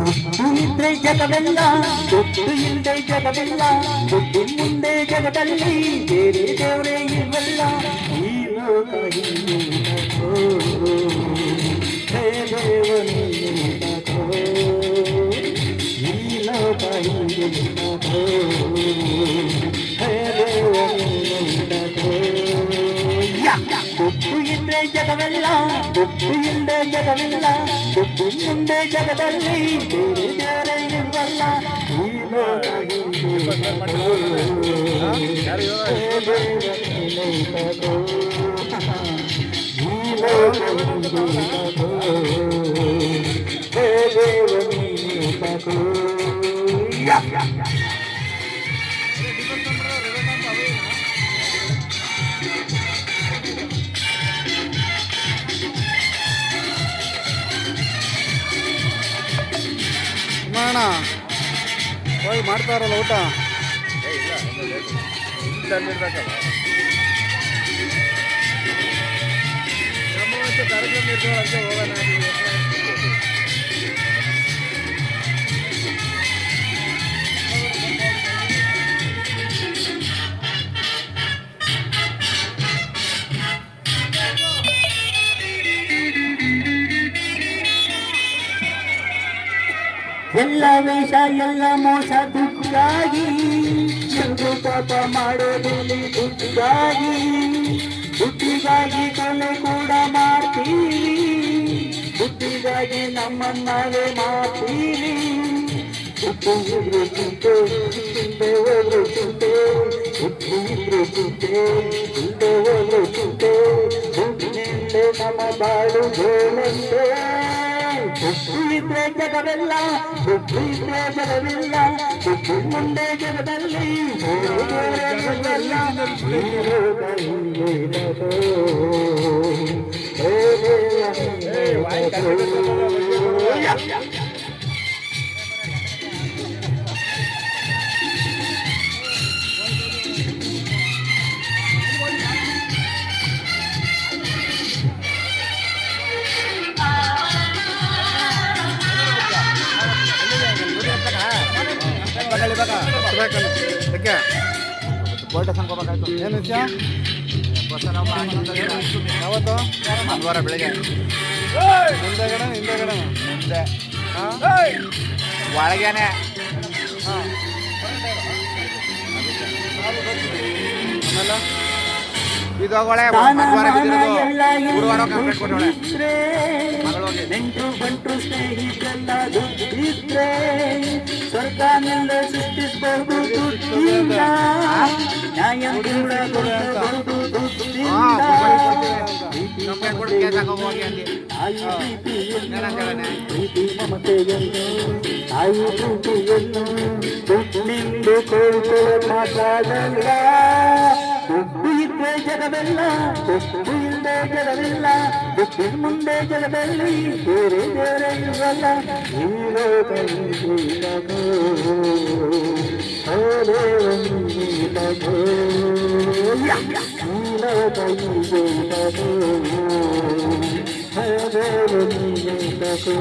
ದುಡ್ಡು ಇದ್ರೆ ಜಗವೆಲ್ಲ, ದುಡ್ಡು ಇಲ್ಲದೆ ಜಗವೆಲ್ಲ, ದುಡ್ಡು ಮುಂದೆ ಜಗದಲ್ಲಿ ಬೇರೆ ದೇವರೇ ಇರಲ್ಲ. ಈ ಲೋಕ ಹಿಂದುಕೋ, ಹೇ ದೇವನಿಂದುಕೋ, ಈ ಲೋಕ ಹಿಂದುಕೋ, ಹೇ ದೇವನಿಂದುಕೋ. ದುಡ್ಡು ಇದ್ರೆ ಜಗವೆಲ್ಲ, ದುಡ್ಡು ಇಲ್ಲದೆ ಜಗವಿಲ್ಲ, ದುಡ್ಡು ಮುಂದೆ ಜಗದಲ್ಲಿ ಬೇರೆ ಬೇರೆ ಇರಲ್ಲ. ಈ ಲೋಕ ಹಿಂದುಕೋ, ಈ ಲೋಕ ಹಿಂದುಕೋ, ಹೇ ದೇವನಿಂದುಕೋ. ಅಣ್ಣ ಹೋಗಿ ಮಾಡ್ತಾರಲ್ಲ ಊಟ ಕಾರ್ಯಕ್ರಮ ಇರ್ತದೆ ಅಂತ ಹೋಗೋಣ. ಎಲ್ಲ ವೇಷ ಎಲ್ಲ ಮೋಸ ದುಡ್ಡಾಗಿ, ಎಂದು ಪಾಪ ಮಾಡೋದಿಲ್ಲಿ ದುಡ್ಡಾಗಿ, ದುಡ್ಡಿಗಾಗಿ ಕೊಲೆ ಕೂಡ ಮಾಡ್ತೀವಿ, ದುಡ್ಡಿಗಾಗಿ ನಮ್ಮನ್ನಾವೇ ಮಾಡ್ತೀವಿ. ದುಡ್ಡು ಇದ್ರೆ ಚಿಂತೆ, ಹಿಂದೆ ಹೋದ್ರೆ ಚಿಂತೆ, ದುಡ್ಡು ಇದ್ರೆ ಚಿಂತೆ, ಹಿಂದೆ ಹೋದ್ರೆ ಚಿಂತೆ, ದುಡ್ಡಿನಿಂದ ನಮ್ಮ ಬಾಳು ಗೋಳಂತೆ. ದುಡ್ಡು ಇದ್ರೆ ಜಗವೆಲ್ಲ, ದುಡ್ಡು ಇದ್ರೆ ಜಗವಿಲ್ಲ, ದುಡ್ಡು ಮುಂದೆ ಜಗದಲ್ಲಿ ಏನು ವಿಷಯ? ಯಾವತ್ತು? ಮಂಗಳವಾರ ಬೆಳಿಗ್ಗೆ ಹಿಂದೆಗಡೆ ಹಿಂದೆಗಡೆ ಮುಂದೆ ಒಳಗೇನೆ. ಆಮೇಲೆ ಇದೊಳೆ ಮಂಗಳವಾರ ಗುರುವಾರ ಕಂಪ್ಲೀಟ್ ಕೊಟ್ಟವಳೆ ನೆಂಟು ಬಂಟು ಸ್ನೇಹಿತರೆಲ್ಲ ದುಡ್ಡಿದ್ರೆ ಸ್ವರ್ಗನೆಲ್ಲ ಸೃಷ್ಟಿಸಬಹುದು ದುಡ್ಡಿಂದ, ನ್ಯಾಯ ಕೂಡ ಕೊಡಬಹುದು ದುಡ್ಡಿಂದ. ತಾಯಿ ಪ್ರೀತಿ ಮಮತೆಯನ್ನು, ತಾಯಿ ಪ್ರೀತಿಯನ್ನು ದುಡ್ಡಿಂದು ಕೋಲ್ಕೊಳ್ಳೋ ಮಾತಾಡಲ್ಲ. ದುಡ್ಡು ಇದ್ರೆ ಜಗವೆಲ್ಲ, ದುಡ್ಡು ಇಲ್ಲದೆ ಜಗವಿಲ್ಲ, ದುಡ್ಡಿನ ಮುಂದೆ ಜಗದಲ್ಲಿ ಬೇರೆ ಬೇರೆ ಇರಲ್ಲ. ಈ ಲೋಕ ಹಿಂದುಕೋ, ಹೇ ದೇವನಿಂದುಕೋ, ಈ ಲೋಕ ಹಿಂದುಕೋ, ಹೇ ದೇವನಿಂದುಕೋ.